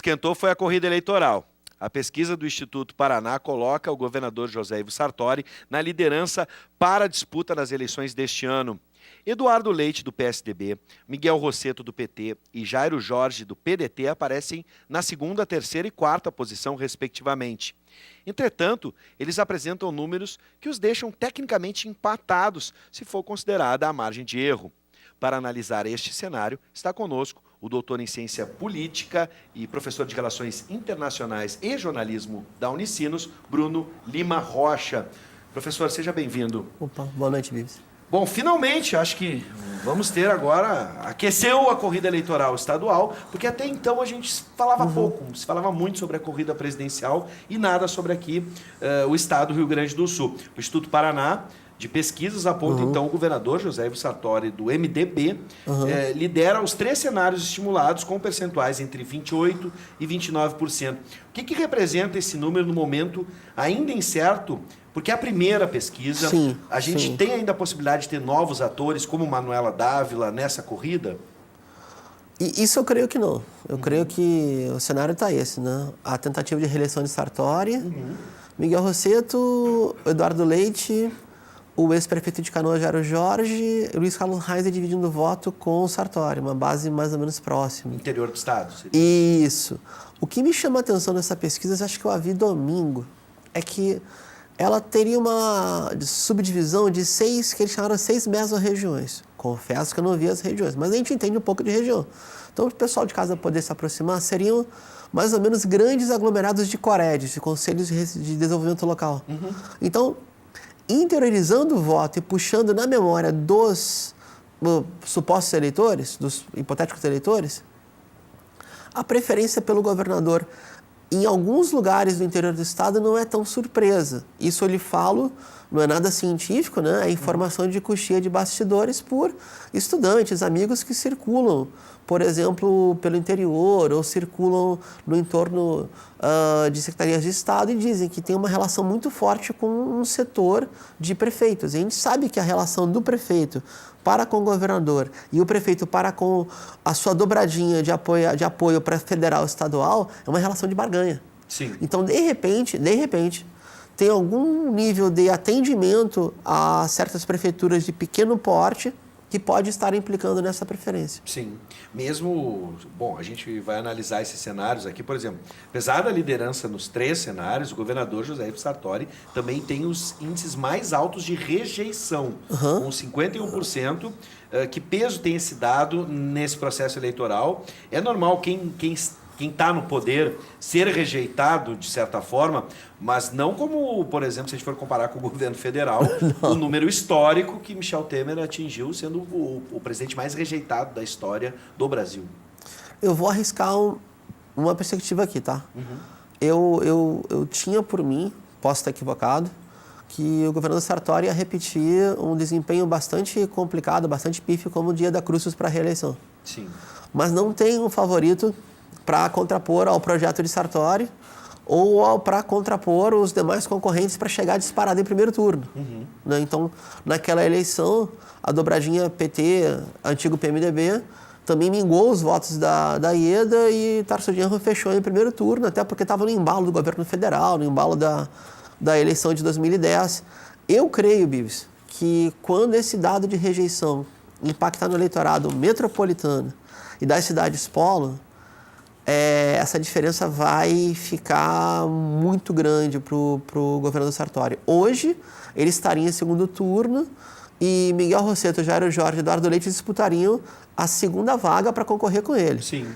esquentou foi a corrida eleitoral. A pesquisa do Instituto Paraná coloca o governador José Ivo Sartori na liderança para a disputa nas eleições deste ano. Eduardo Leite, do PSDB, Miguel Rosseto, do PT e Jairo Jorge, do PDT, aparecem na segunda, terceira e quarta posição, respectivamente. Entretanto, eles apresentam números que os deixam tecnicamente empatados, se for considerada a margem de erro. Para analisar este cenário, está conosco o doutor em Ciência Política e professor de Relações Internacionais e Jornalismo da Unicinos, Bruno Lima Rocha. Professor, seja bem-vindo. Opa, boa noite, Vives. Bom, finalmente, acho que vamos ter agora, aqueceu a corrida eleitoral estadual, porque até então a gente falava pouco, se falava muito sobre a corrida presidencial e nada sobre aqui o estado do Rio Grande do Sul. O Instituto Paraná de Pesquisas aponta, então, o governador José Ivo Sartori, do MDB, lidera os 3 cenários estimulados com percentuais entre 28% e 29%. O que representa esse número no momento ainda incerto? Porque a primeira pesquisa, a gente tem ainda a possibilidade de ter novos atores, como Manuela Dávila, nessa corrida? Isso eu creio que não. Eu creio que o cenário está esse, né? A tentativa de reeleição de Sartori, Miguel Rosseto, Eduardo Leite, o ex-prefeito de Canoas, Jairo Jorge, e Luiz Carlos Reis dividindo o voto com o Sartori, uma base mais ou menos próxima. Interior do estado. Isso. O que me chama a atenção nessa pesquisa, acho que eu a vi domingo, é que ela teria uma subdivisão de 6, que eles chamaram 6 mesorregiões. Confesso que eu não vi as regiões, mas a gente entende um pouco de região. Então, para o pessoal de casa poder se aproximar, seriam mais ou menos grandes aglomerados de COREDs, de Conselhos de Desenvolvimento Local. Então, interiorizando o voto e puxando na memória dos supostos eleitores, dos hipotéticos eleitores, a preferência pelo governador em alguns lugares do interior do estado não é tão surpresa. Isso eu lhe falo, não é nada científico, né? É informação de coxia de bastidores por estudantes, amigos que circulam, por exemplo, pelo interior ou circulam no entorno de secretarias de Estado e dizem que tem uma relação muito forte com um setor de prefeitos. E a gente sabe que a relação do prefeito para com o governador e o prefeito para com a sua dobradinha de apoio para federal e estadual é uma relação de barganha. Sim. Então, de repente, tem algum nível de atendimento a certas prefeituras de pequeno porte que pode estar implicando nessa preferência. Sim. Mesmo, bom, a gente vai analisar esses cenários aqui, por exemplo, apesar da liderança nos 3 cenários, o governador José Ivo Sartori também tem os índices mais altos de rejeição, com 51%. Que peso tem esse dado nesse processo eleitoral? É normal quem está no poder ser rejeitado, de certa forma, mas não como, por exemplo, se a gente for comparar com o governo federal, o número histórico que Michel Temer atingiu, sendo o presidente mais rejeitado da história do Brasil. Eu vou arriscar uma perspectiva aqui, tá? Eu tinha por mim, posso estar equivocado, que o governador Sartori ia repetir um desempenho bastante complicado, bastante pífio, como o dia da Crucis para a reeleição. Sim. Mas não tem um favorito para contrapor ao projeto de Sartori ou para contrapor os demais concorrentes para chegar disparado em primeiro turno. Né? Então, naquela eleição, a dobradinha PT, antigo PMDB, também mingou os votos da Ieda e Tarso Genro fechou em primeiro turno, até porque estava no embalo do governo federal, no embalo da eleição de 2010. Eu creio, Bives, que quando esse dado de rejeição impactar no eleitorado metropolitano e das cidades polo, essa diferença vai ficar muito grande para o governador Sartori. Hoje, ele estaria em segundo turno e Miguel Rosseto, Jairo Jorge e Eduardo Leite disputariam a segunda vaga para concorrer com ele. Sim.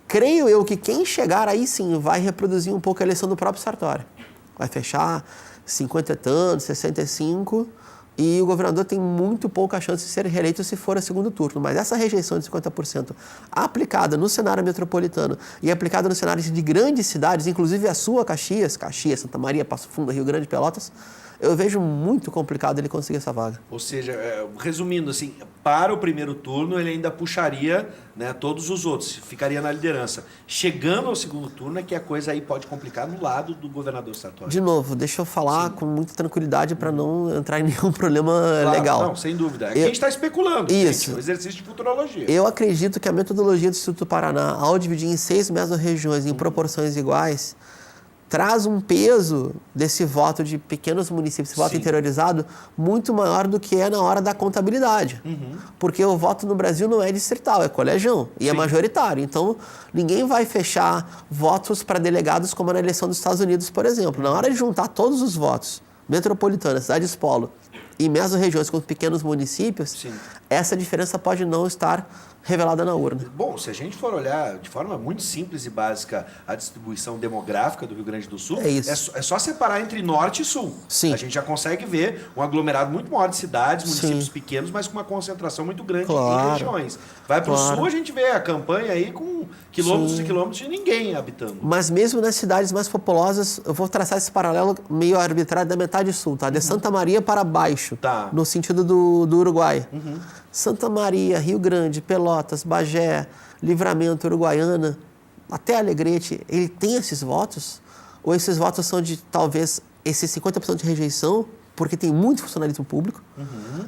Creio eu que quem chegar aí sim vai reproduzir um pouco a eleição do próprio Sartori. Vai fechar 50 e tantos, 65, e o governador tem muito pouca chance de ser reeleito se for a segundo turno. Mas essa rejeição de 50% aplicada no cenário metropolitano e aplicada no cenário de grandes cidades, inclusive a sua Caxias, Santa Maria, Passo Fundo, Rio Grande, Pelotas, eu vejo muito complicado ele conseguir essa vaga. Ou seja, resumindo assim, para o primeiro turno ele ainda puxaria, né, todos os outros, ficaria na liderança. Chegando ao segundo turno é que a coisa aí pode complicar no lado do governador Sartori. De novo, deixa eu falar com muita tranquilidade para não entrar em nenhum problema legal. Não, sem dúvida. Aqui a gente está especulando. Isso. Gente, um exercício de futurologia. Eu acredito que a metodologia do Instituto Paraná, ao dividir em 6 mesorregiões em proporções iguais, traz um peso desse voto de pequenos municípios, esse voto interiorizado, muito maior do que é na hora da contabilidade. Porque o voto no Brasil não é distrital, é colegião e é majoritário. Então, ninguém vai fechar votos para delegados como na eleição dos Estados Unidos, por exemplo. Na hora de juntar todos os votos, metropolitana, cidades polo e mesorregiões com pequenos municípios, essa diferença pode não estar revelada na urna. Bom, se a gente for olhar de forma muito simples e básica a distribuição demográfica do Rio Grande do Sul, é só separar entre norte e sul. Sim. A gente já consegue ver um aglomerado muito maior de cidades, municípios pequenos, mas com uma concentração muito grande em regiões. Vai para o sul, a gente vê a campanha aí com quilômetros e quilômetros de ninguém habitando. Mas mesmo nas cidades mais populosas, eu vou traçar esse paralelo meio arbitrário da metade sul, tá? De Santa Maria para baixo, no sentido do Uruguai. Santa Maria, Rio Grande, Pelotas, Bagé, Livramento, Uruguaiana, até Alegrete, ele tem esses votos? Ou esses votos são de, talvez, esses 50% de rejeição, porque tem muito funcionalismo público,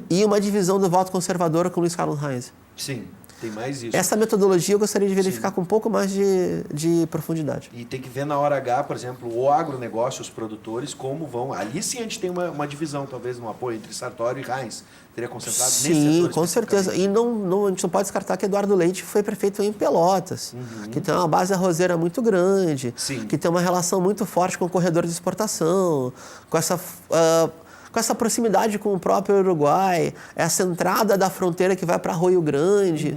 e uma divisão do voto conservador com Luiz Carlos Reis? Sim. Tem mais isso. Essa metodologia eu gostaria de verificar com um pouco mais de profundidade. E tem que ver na hora H, por exemplo, o agronegócio, os produtores, como vão. Ali sim a gente tem uma divisão, talvez, um apoio entre Sartori e Reis. Teria concentrado nesse setor. Sim, com certeza. E a gente não pode descartar que Eduardo Leite foi prefeito em Pelotas, que tem uma base arrozeira muito grande, que tem uma relação muito forte com o corredor de exportação, com essa proximidade com o próprio Uruguai, essa entrada da fronteira que vai para Arroio Grande.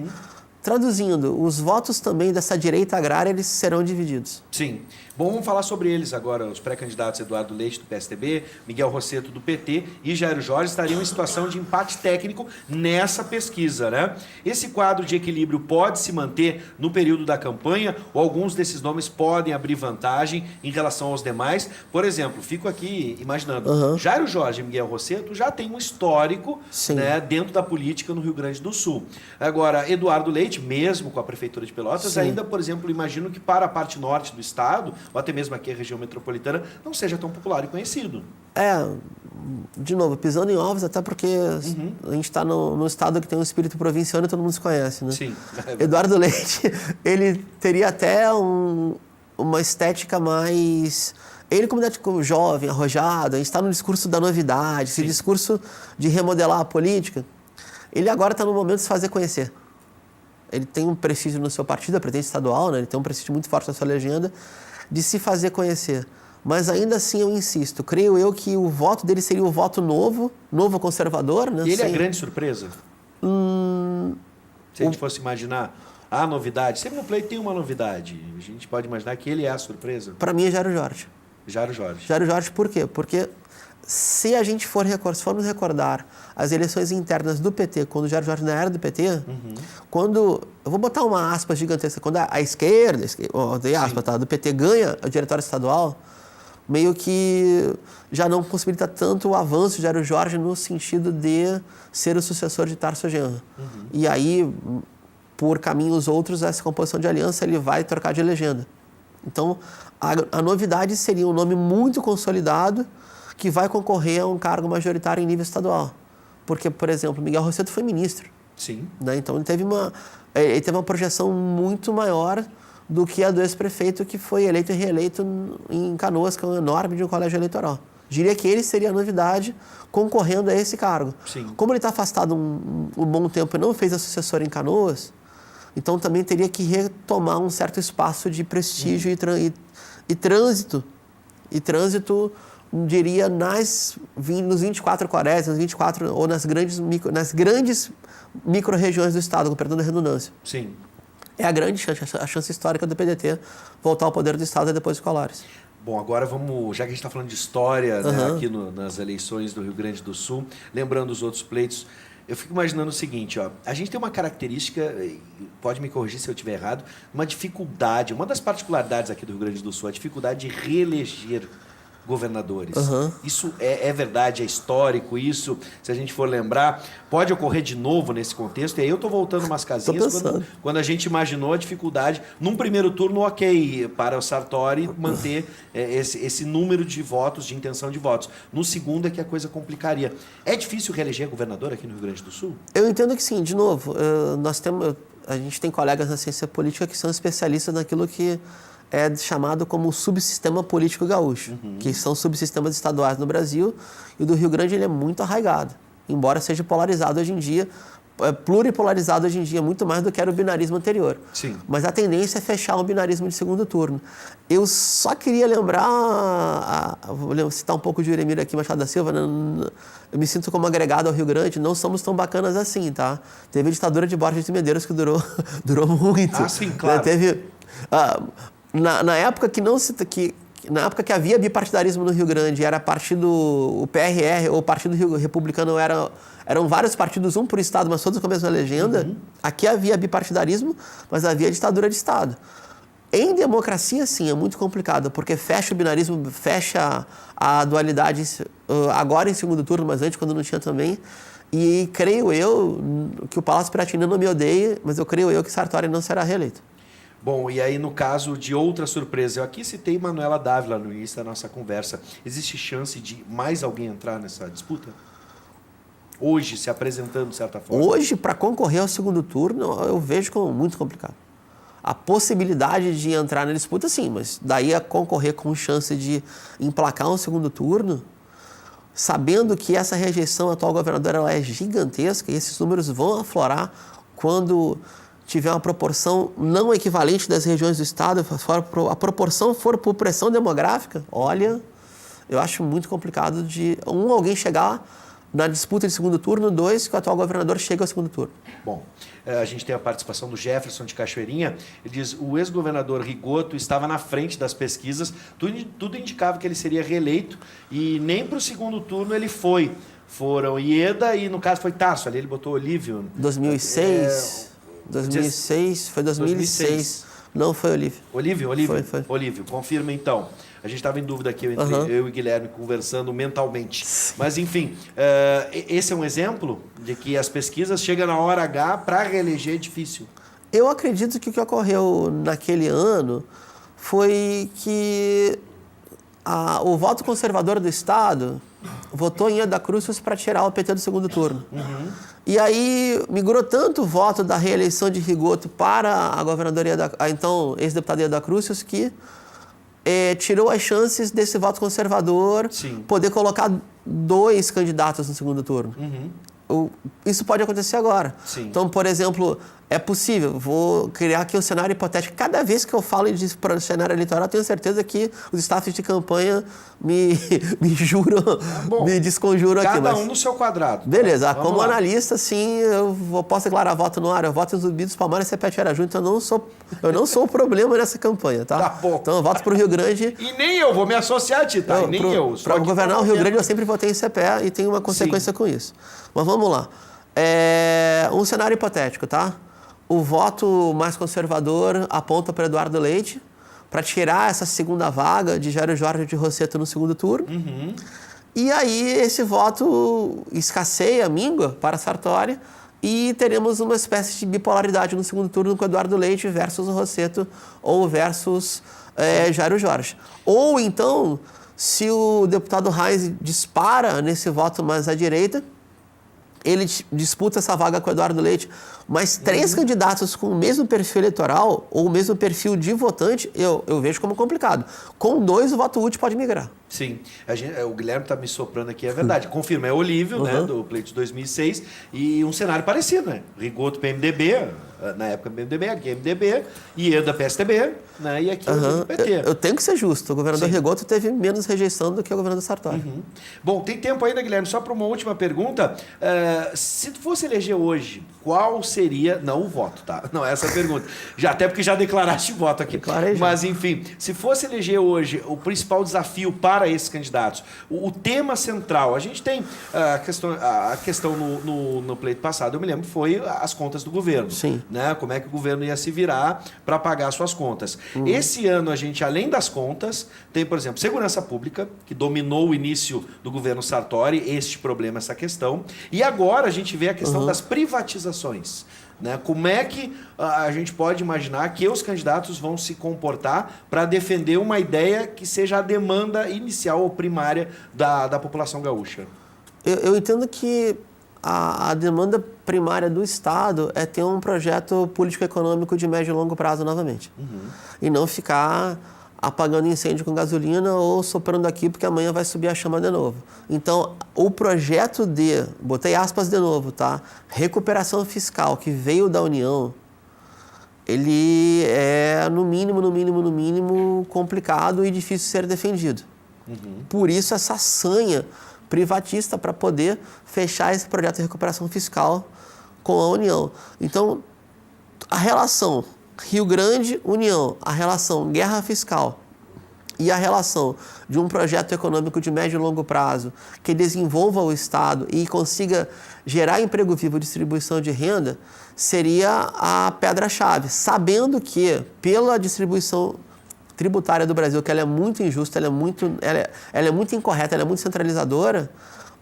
Traduzindo, os votos também dessa direita agrária, eles serão divididos. Sim. Bom, vamos falar sobre eles agora. Os pré-candidatos Eduardo Leite, do PSDB, Miguel Rosseto, do PT e Jairo Jorge estariam em situação de empate técnico nessa pesquisa, né? Esse quadro de equilíbrio pode se manter no período da campanha ou alguns desses nomes podem abrir vantagem em relação aos demais? Por exemplo, fico aqui imaginando, Jairo Jorge e Miguel Rosseto já têm um histórico, né, dentro da política no Rio Grande do Sul. Agora, Eduardo Leite, mesmo com a Prefeitura de Pelotas, ainda, por exemplo, imagino que para a parte norte do estado, ou até mesmo aqui a região metropolitana, não seja tão popular e conhecido. De novo, pisando em ovos, até porque a gente está no estado que tem um espírito provinciano e todo mundo se conhece, né? Sim. Eduardo Leite, ele teria até uma estética mais... Ele, como jovem, arrojado, a gente está no discurso da novidade, esse discurso de remodelar a política, ele agora está no momento de se fazer conhecer. Ele tem um prestígio no seu partido, a presidência estadual, né? Ele tem um prestígio muito forte na sua legenda, de se fazer conhecer. Mas ainda assim eu insisto, creio eu que o voto dele seria o voto novo conservador. Né? E ele é a grande surpresa? Se a gente fosse imaginar a novidade, sempre no pleito tem uma novidade, a gente pode imaginar que ele é a surpresa? Para mim é Jairo Jorge. Jairo Jorge. Jairo Jorge por quê? Porque se a gente formos recordar as eleições internas do PT, quando o Jairo Jorge ainda era do PT, quando, eu vou botar uma aspas gigantesca, quando a esquerda tá, do PT ganha o diretório estadual, meio que já não possibilita tanto o avanço de Jairo Jorge no sentido de ser o sucessor de Tarso Genro. E aí, por caminhos outros, essa composição de aliança ele vai trocar de legenda. Então, a novidade seria um nome muito consolidado que vai concorrer a um cargo majoritário em nível estadual. Porque, por exemplo, Miguel Rosseto foi ministro. Sim. Né? Então, ele teve uma projeção muito maior do que a do ex-prefeito que foi eleito e reeleito em Canoas, que é um enorme de um colégio eleitoral. Diria que ele seria a novidade concorrendo a esse cargo. Sim. Como ele está afastado um bom tempo e não fez a sucessora em Canoas, então também teria que retomar um certo espaço de prestígio e trânsito. E trânsito, diria, nos 24 Quaresmas, nos 24, ou nas grandes micro-regiões do Estado, com perdão da redundância. Sim. É a grande chance, a chance histórica do PDT voltar ao poder do Estado depois dos Colares. Bom, agora vamos, já que a gente está falando de história, né, aqui nas eleições do Rio Grande do Sul, lembrando os outros pleitos, eu fico imaginando o seguinte, a gente tem uma característica, pode me corrigir se eu estiver errado, uma dificuldade, uma das particularidades aqui do Rio Grande do Sul, a dificuldade de reeleger governadores. Isso é verdade, é histórico, isso, se a gente for lembrar, pode ocorrer de novo nesse contexto. E aí eu estou voltando umas casinhas quando a gente imaginou a dificuldade, num primeiro turno, ok, para o Sartori manter esse número de votos, de intenção de votos. No segundo é que a coisa complicaria. É difícil reeleger governador aqui no Rio Grande do Sul? Eu entendo que sim. De novo, a gente tem colegas na ciência política que são especialistas naquilo que é chamado como subsistema político gaúcho, que são subsistemas estaduais no Brasil, e o do Rio Grande ele é muito arraigado, embora seja polarizado hoje em dia, pluripolarizado hoje em dia, muito mais do que era o binarismo anterior. Sim. Mas a tendência é fechar um binarismo de segundo turno. Eu só queria lembrar, vou citar um pouco de Juremir aqui, Machado da Silva, eu me sinto como agregado ao Rio Grande, não somos tão bacanas assim, tá? Teve a ditadura de Borges de Medeiros que durou muito. Ah, sim, claro. Na época na época que havia bipartidarismo no Rio Grande, era o PRR ou o Partido Republicano, eram vários partidos, um por estado, mas todos com a mesma legenda. Aqui havia bipartidarismo, mas havia ditadura de Estado. Em democracia, sim, é muito complicado, porque fecha o binarismo, fecha a dualidade, agora em segundo turno, mas antes, quando não tinha também. E creio eu que o Palácio Piratini não me odeia, mas eu creio eu que Sartori não será reeleito. Bom, e aí no caso de outra surpresa, eu aqui citei Manuela Dávila no início da nossa conversa. Existe chance de mais alguém entrar nessa disputa? Hoje, se apresentando de certa forma? Hoje, para concorrer ao segundo turno, eu vejo como muito complicado. A possibilidade de entrar na disputa, sim, mas daí a concorrer com chance de emplacar um segundo turno, sabendo que essa rejeição à atual governadora ela é gigantesca e esses números vão aflorar quando tiver uma proporção não equivalente das regiões do estado, a proporção for por pressão demográfica, olha, eu acho muito complicado de alguém chegar na disputa de segundo turno, 2, que o atual governador chegue ao segundo turno. Bom, a gente tem a participação do Jefferson de Cachoeirinha. Ele diz, o ex-governador Rigoto estava na frente das pesquisas, tudo indicava que ele seria reeleito e nem para o segundo turno ele foi. Foram Ieda e, no caso, foi Tarso, ali ele botou Olívio. 2006... 2006, foi 2006. Não foi Olívio. Olívio? Foi. Olívio, confirma então. A gente estava em dúvida aqui, eu e Guilherme, conversando mentalmente. Mas, enfim, esse é um exemplo de que as pesquisas chegam na hora H para reeleger é difícil. Eu acredito que o que ocorreu naquele ano foi que o voto conservador do Estado votou em Ieda Crucius para tirar o PT do segundo turno. E aí migrou tanto o voto da reeleição de Rigoto para a governadoria a então ex-deputada Ieda Crucius que tirou as chances desse voto conservador poder colocar 2 candidatos no segundo turno. Isso pode acontecer agora. Então, por exemplo, é possível, vou criar aqui um cenário hipotético. Cada vez que eu falo de cenário eleitoral, eu tenho certeza que os staffs de campanha me juram, me desconjuram aqui. Cada um no seu quadrado. Beleza, como analista, sim, eu posso declarar voto no ar, eu voto em Zumbi dos Palmares e Cepete era junto, eu não sou o problema nessa campanha, tá? Tá bom. Então eu voto pro Rio Grande. E nem eu vou me associar a ti, tá? Para governar o Rio Grande eu sempre votei em CPE e tenho uma consequência com isso. Mas vamos lá. Um cenário hipotético, tá? O voto mais conservador aponta para Eduardo Leite para tirar essa segunda vaga de Jairo Jorge de Rosseto no segundo turno. E aí esse voto escasseia, mingua para Sartori e teremos uma espécie de bipolaridade no segundo turno com Eduardo Leite versus o Rosseto ou versus Jairo Jorge. Ou então, se o deputado Reis dispara nesse voto mais à direita, ele disputa essa vaga com o Eduardo Leite, mas 3 candidatos com o mesmo perfil eleitoral ou o mesmo perfil de votante, eu vejo como complicado. Com 2, o voto útil pode migrar. Sim. O Guilherme está me soprando aqui, é verdade. Confirma, é Olívio, né, do pleito de 2006, e um cenário parecido, né? Rigoto PMDB, na época PMDB, aqui MDB, Ieda PSDB, né, e aqui o PT. Eu tenho que ser justo, o governador Rigoto teve menos rejeição do que o governador Sartori. Bom, tem tempo ainda, Guilherme, só para uma última pergunta. Se tu fosse eleger hoje, qual seria... Não o voto, tá? Não, essa é a pergunta. Até porque já declaraste voto aqui. Declarei já. Mas, enfim, se fosse eleger hoje o principal desafio para esses candidatos, o tema central, a gente tem a questão no pleito passado, eu me lembro, foi as contas do governo. Sim. Né? Como é que o governo ia se virar para pagar suas contas. Esse ano, a gente, além das contas, tem, por exemplo, segurança pública, que dominou o início do governo Sartori, este problema, essa questão. E agora a gente vê a questão das privatizações. Né? Como é que a gente pode imaginar que os candidatos vão se comportar para defender uma ideia que seja a demanda inicial ou primária da população gaúcha? Eu entendo que a demanda primária do Estado é ter um projeto político-econômico de médio e longo prazo novamente. E não ficar apagando incêndio com gasolina ou soprando aqui porque amanhã vai subir a chama de novo. Então, o projeto botei aspas de novo, tá? Recuperação fiscal que veio da União, ele é no mínimo complicado e difícil de ser defendido. Por isso essa sanha privatista para poder fechar esse projeto de recuperação fiscal com a União. Então, a relação Rio Grande-União, a relação guerra fiscal e a relação de um projeto econômico de médio e longo prazo que desenvolva o Estado e consiga gerar emprego vivo e distribuição de renda seria a pedra-chave, sabendo que pela distribuição tributária do Brasil, que ela é muito injusta, ela é muito incorreta, ela é muito centralizadora,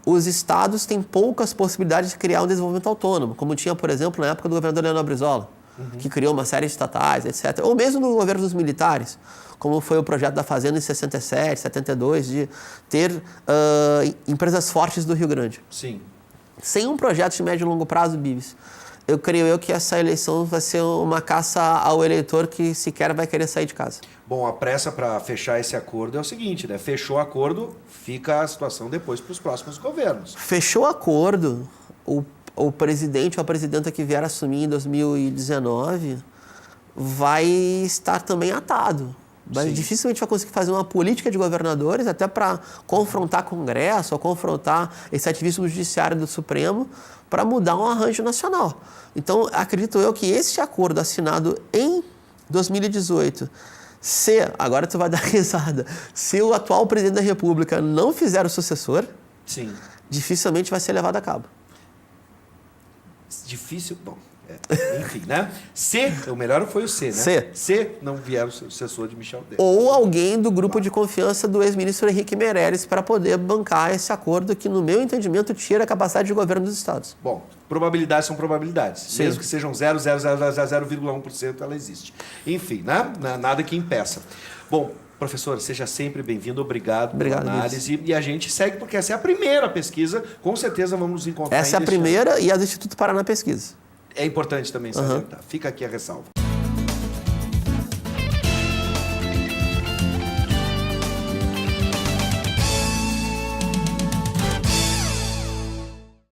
os estados têm poucas possibilidades de criar um desenvolvimento autônomo, como tinha, por exemplo, na época do governador Leonel Brizola, que criou uma série de estatais, etc. Ou mesmo no governo dos militares, como foi o projeto da Fazenda em 67, 72, de ter empresas fortes do Rio Grande. Sim. Sem um projeto de médio e longo prazo, Bibis, eu creio que essa eleição vai ser uma caça ao eleitor que sequer vai querer sair de casa. Bom, a pressa para fechar esse acordo é o seguinte, né? Fechou o acordo, fica a situação depois para os próximos governos. Fechou o acordo, o presidente ou a presidenta que vier assumir em 2019 vai estar também atado. Mas dificilmente vai conseguir fazer uma política de governadores até para confrontar Congresso ou confrontar esse ativismo judiciário do Supremo para mudar um arranjo nacional. Então, acredito eu que esse acordo assinado em 2018, agora tu vai dar risada, se o atual presidente da República não fizer o sucessor, dificilmente vai ser levado a cabo. Difícil, bom, enfim, né? O melhor foi o C, né? Se não vier o sucessor de Michel Temer. Ou alguém do grupo de confiança do ex-ministro Henrique Meirelles para poder bancar esse acordo que, no meu entendimento, tira a capacidade de governo dos estados. Bom, probabilidades são probabilidades. Sim. Mesmo que sejam 0,1%, ela existe. Enfim, né? Nada que impeça. Bom, professor, seja sempre bem-vindo. Obrigado pela análise. E a gente segue, porque essa é a primeira pesquisa. Com certeza vamos nos encontrar. Essa é a primeira e a do Instituto Paraná Pesquisa. É importante também salientar. Fica aqui a ressalva.